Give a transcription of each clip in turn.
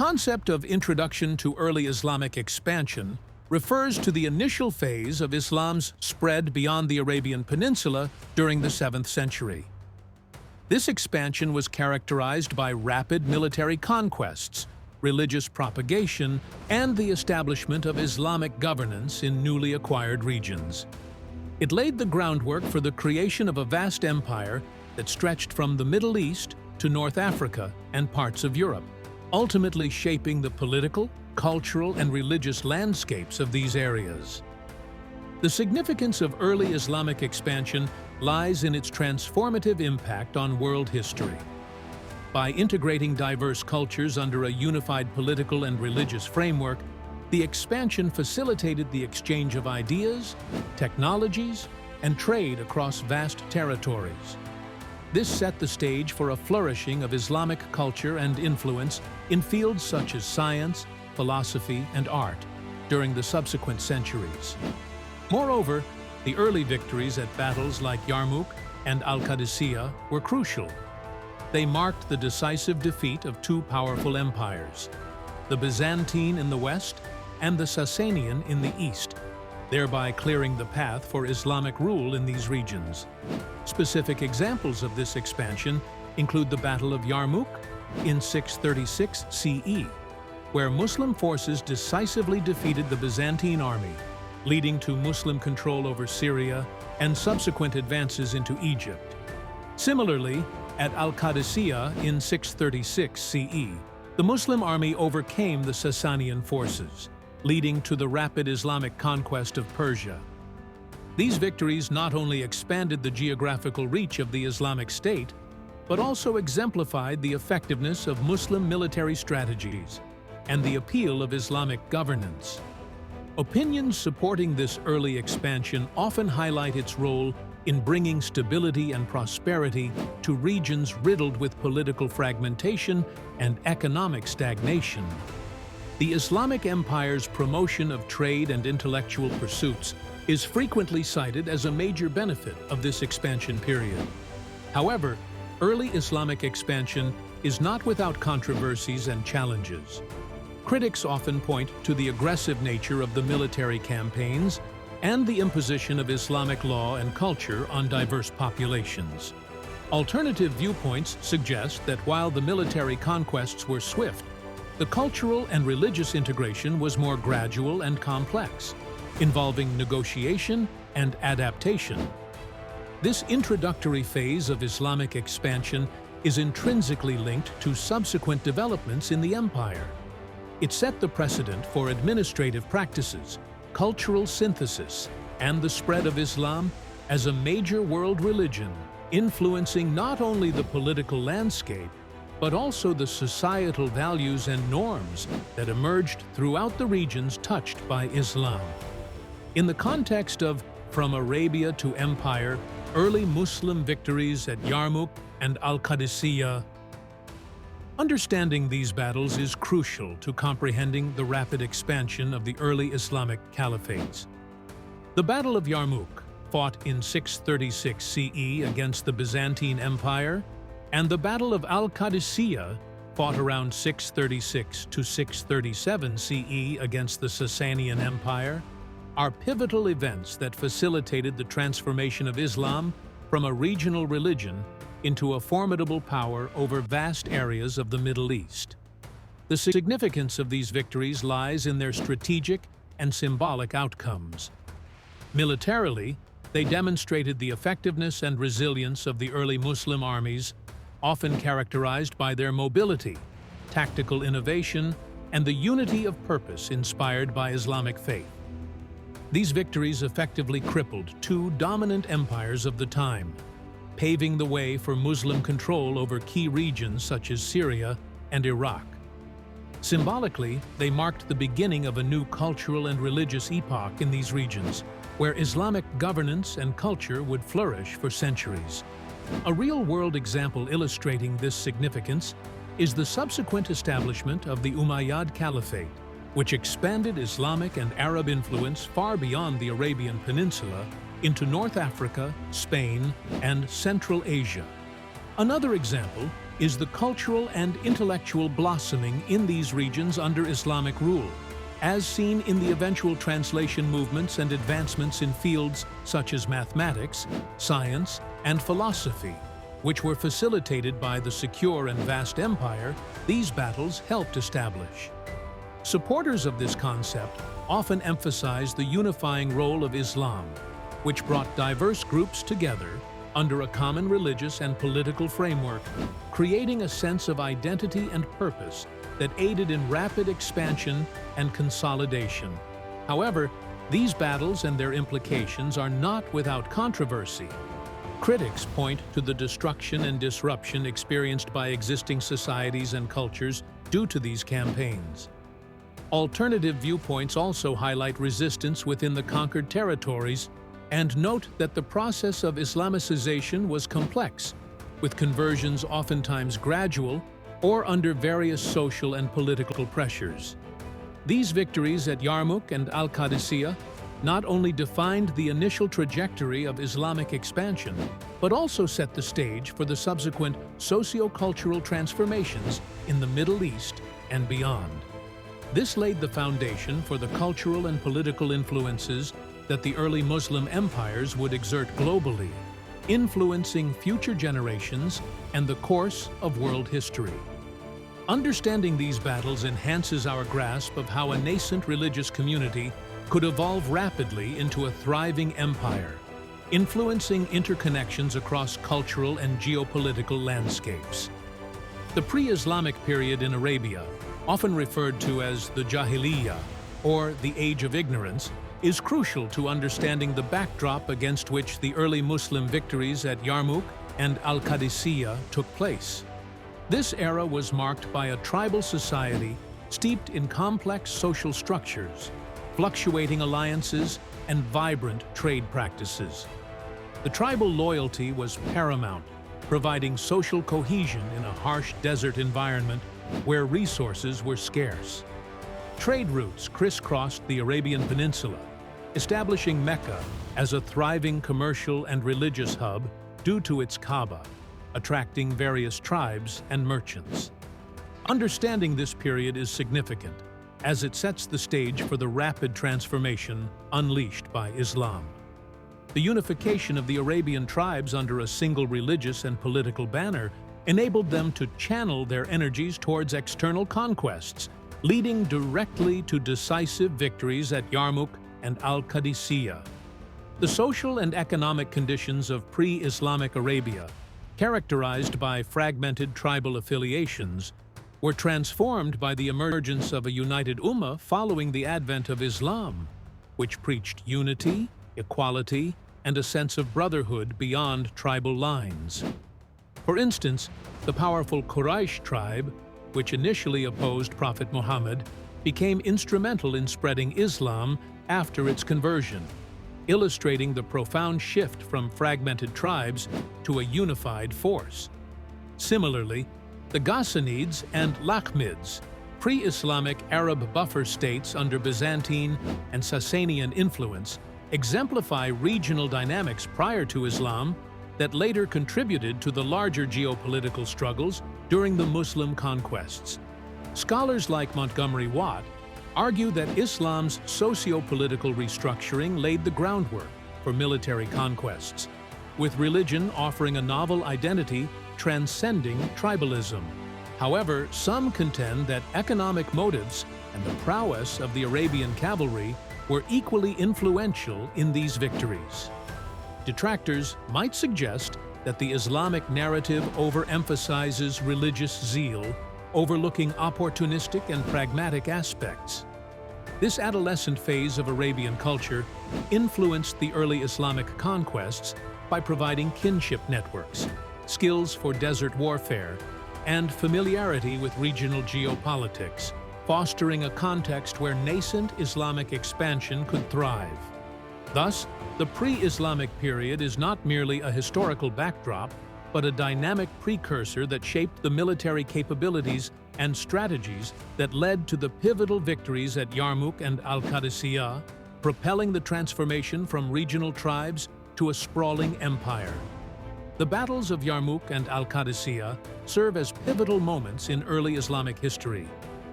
concept of introduction to early Islamic expansion refers to the initial phase of Islam's spread beyond the Arabian Peninsula during the 7th century. This expansion was characterized by rapid military conquests, religious propagation, and the establishment of Islamic governance in newly acquired regions. It laid the groundwork for the creation of a vast empire that stretched from the Middle East to North Africa and parts of Europe, ultimately shaping the political, cultural, and religious landscapes of these areas. The significance of early Islamic expansion lies in its transformative impact on world history. By integrating diverse cultures under a unified political and religious framework, the expansion facilitated the exchange of ideas, technologies, and trade across vast territories. This set the stage for a flourishing of Islamic culture and influence in fields such as science, philosophy, and art during the subsequent centuries. Moreover, the early victories at battles like Yarmouk and al-Qadisiyyah were crucial. They marked the decisive defeat of two powerful empires, the Byzantine in the west and the Sasanian in the east, thereby clearing the path for Islamic rule in these regions. Specific examples of this expansion include the Battle of Yarmouk in 636 CE, where Muslim forces decisively defeated the Byzantine army, leading to Muslim control over Syria and subsequent advances into Egypt. Similarly, at al-Qadisiyyah in 636 CE, the Muslim army overcame the Sasanian forces, leading to the rapid Islamic conquest of Persia. These victories not only expanded the geographical reach of the Islamic State, but also exemplified the effectiveness of Muslim military strategies and the appeal of Islamic governance. Opinions supporting this early expansion often highlight its role in bringing stability and prosperity to regions riddled with political fragmentation and economic stagnation. The Islamic Empire's promotion of trade and intellectual pursuits is frequently cited as a major benefit of this expansion period. However, early Islamic expansion is not without controversies and challenges. Critics often point to the aggressive nature of the military campaigns and the imposition of Islamic law and culture on diverse populations. Alternative viewpoints suggest that while the military conquests were swift, the cultural and religious integration was more gradual and complex, involving negotiation and adaptation. This introductory phase of Islamic expansion is intrinsically linked to subsequent developments in the empire. It set the precedent for administrative practices, cultural synthesis, and the spread of Islam as a major world religion, influencing not only the political landscape, but also the societal values and norms that emerged throughout the regions touched by Islam. In the context of From Arabia to Empire, early Muslim victories at Yarmouk and al-Qadisiyyah, understanding these battles is crucial to comprehending the rapid expansion of the early Islamic caliphates. The Battle of Yarmouk, fought in 636 CE against the Byzantine Empire, and the Battle of al-Qadisiyyah, fought around 636 to 637 CE against the Sasanian Empire, are pivotal events that facilitated the transformation of Islam from a regional religion into a formidable power over vast areas of the Middle East. The significance of these victories lies in their strategic and symbolic outcomes. Militarily, they demonstrated the effectiveness and resilience of the early Muslim armies, often characterized by their mobility, tactical innovation, and the unity of purpose inspired by Islamic faith. These victories effectively crippled two dominant empires of the time, paving the way for Muslim control over key regions such as Syria and Iraq. Symbolically, they marked the beginning of a new cultural and religious epoch in these regions, where Islamic governance and culture would flourish for centuries. A real-world example illustrating this significance is the subsequent establishment of the Umayyad Caliphate, which expanded Islamic and Arab influence far beyond the Arabian Peninsula into North Africa, Spain, and Central Asia. Another example is the cultural and intellectual blossoming in these regions under Islamic rule, as seen in the eventual translation movements and advancements in fields such as mathematics, science, and philosophy, which were facilitated by the secure and vast empire these battles helped establish. Supporters of this concept often emphasize the unifying role of Islam, which brought diverse groups together under a common religious and political framework, creating a sense of identity and purpose that aided in rapid expansion and consolidation. However, these battles and their implications are not without controversy. Critics point to the destruction and disruption experienced by existing societies and cultures due to these campaigns. Alternative viewpoints also highlight resistance within the conquered territories and note that the process of Islamicization was complex, with conversions oftentimes gradual or under various social and political pressures. These victories at Yarmouk and al-Qadisiyyah not only defined the initial trajectory of Islamic expansion, but also set the stage for the subsequent socio-cultural transformations in the Middle East and beyond. This laid the foundation for the cultural and political influences that the early Muslim empires would exert globally, influencing future generations and the course of world history. Understanding these battles enhances our grasp of how a nascent religious community could evolve rapidly into a thriving empire, influencing interconnections across cultural and geopolitical landscapes. The pre-Islamic period in Arabia, often referred to as the Jahiliyyah, or the Age of Ignorance, is crucial to understanding the backdrop against which the early Muslim victories at Yarmouk and al-Qadisiyyah took place. This era was marked by a tribal society steeped in complex social structures, fluctuating alliances, and vibrant trade practices. The tribal loyalty was paramount, providing social cohesion in a harsh desert environment where resources were scarce. Trade routes crisscrossed the Arabian Peninsula, establishing Mecca as a thriving commercial and religious hub due to its Kaaba, attracting various tribes and merchants. Understanding this period is significant, as it sets the stage for the rapid transformation unleashed by Islam. The unification of the Arabian tribes under a single religious and political banner enabled them to channel their energies towards external conquests, leading directly to decisive victories at Yarmouk and al-Qadisiyyah. The social and economic conditions of pre-Islamic Arabia, characterized by fragmented tribal affiliations, were transformed by the emergence of a united ummah following the advent of Islam, which preached unity, equality, and a sense of brotherhood beyond tribal lines. For instance, the powerful Quraysh tribe, which initially opposed Prophet Muhammad, became instrumental in spreading Islam after its conversion, illustrating the profound shift from fragmented tribes to a unified force. Similarly, the Ghassanids and Lakhmids, pre-Islamic Arab buffer states under Byzantine and Sasanian influence, exemplify regional dynamics prior to Islam that later contributed to the larger geopolitical struggles during the Muslim conquests. Scholars like Montgomery Watt argue that Islam's socio-political restructuring laid the groundwork for military conquests, with religion offering a novel identity transcending tribalism. However, some contend that economic motives and the prowess of the Arabian cavalry were equally influential in these victories. Detractors might suggest that the Islamic narrative overemphasizes religious zeal, overlooking opportunistic and pragmatic aspects. This adolescent phase of Arabian culture influenced the early Islamic conquests by providing kinship networks, skills for desert warfare, and familiarity with regional geopolitics, fostering a context where nascent Islamic expansion could thrive. Thus, the pre-Islamic period is not merely a historical backdrop, but a dynamic precursor that shaped the military capabilities and strategies that led to the pivotal victories at Yarmouk and al-Qadisiyyah, propelling the transformation from regional tribes to a sprawling empire. The battles of Yarmouk and al-Qadisiyyah serve as pivotal moments in early Islamic history,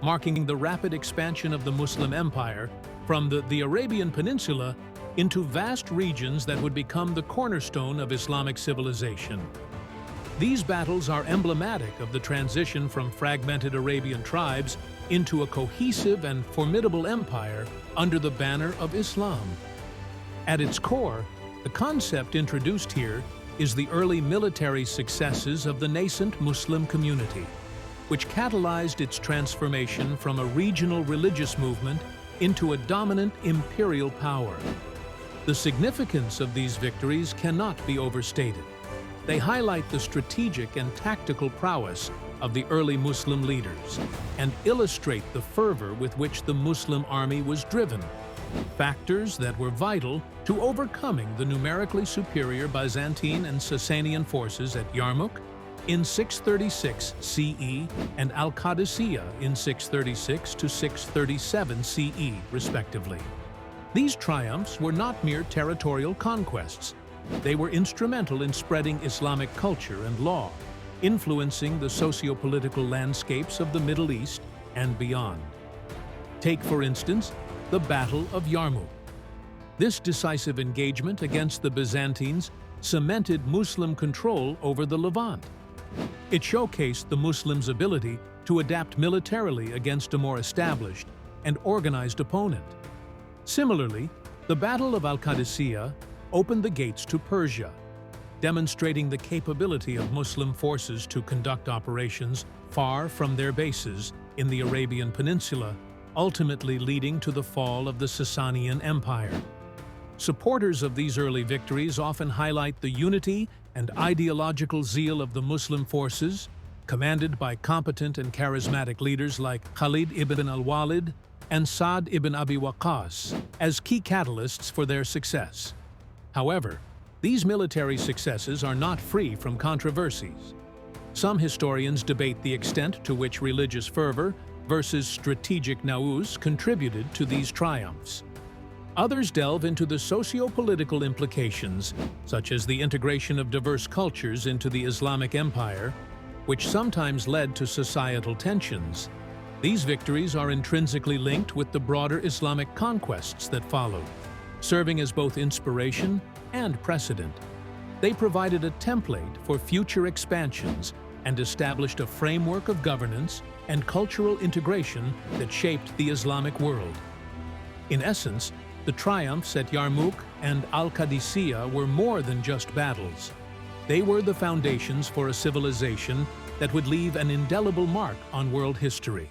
marking the rapid expansion of the Muslim empire from the Arabian Peninsula into vast regions that would become the cornerstone of Islamic civilization. These battles are emblematic of the transition from fragmented Arabian tribes into a cohesive and formidable empire under the banner of Islam. At its core, the concept introduced here is the early military successes of the nascent Muslim community, which catalyzed its transformation from a regional religious movement into a dominant imperial power. The significance of these victories cannot be overstated. They highlight the strategic and tactical prowess of the early Muslim leaders and illustrate the fervor with which the Muslim army was driven, factors that were vital to overcoming the numerically superior Byzantine and Sasanian forces at Yarmouk in 636 CE and al-Qadisiyyah in 636 to 637 CE, respectively. These triumphs were not mere territorial conquests. They were instrumental in spreading Islamic culture and law, influencing the socio-political landscapes of the Middle East and beyond. Take, for instance, the Battle of Yarmouk. This decisive engagement against the Byzantines cemented Muslim control over the Levant. It showcased the Muslims' ability to adapt militarily against a more established and organized opponent. Similarly, the Battle of al-Qadisiyyah opened the gates to Persia, demonstrating the capability of Muslim forces to conduct operations far from their bases in the Arabian Peninsula, ultimately leading to the fall of the Sasanian Empire. Supporters of these early victories often highlight the unity and ideological zeal of the Muslim forces, commanded by competent and charismatic leaders like Khalid ibn al-Walid and Sa'd ibn Abi Waqqas, as key catalysts for their success. However, these military successes are not free from controversies. Some historians debate the extent to which religious fervor versus strategic nous contributed to these triumphs. Others delve into the socio-political implications, such as the integration of diverse cultures into the Islamic Empire, which sometimes led to societal tensions. These victories are intrinsically linked with the broader Islamic conquests that followed, serving as both inspiration and precedent. They provided a template for future expansions and established a framework of governance and cultural integration that shaped the Islamic world. In essence, the triumphs at Yarmouk and al-Qadisiyyah were more than just battles. They were the foundations for a civilization that would leave an indelible mark on world history.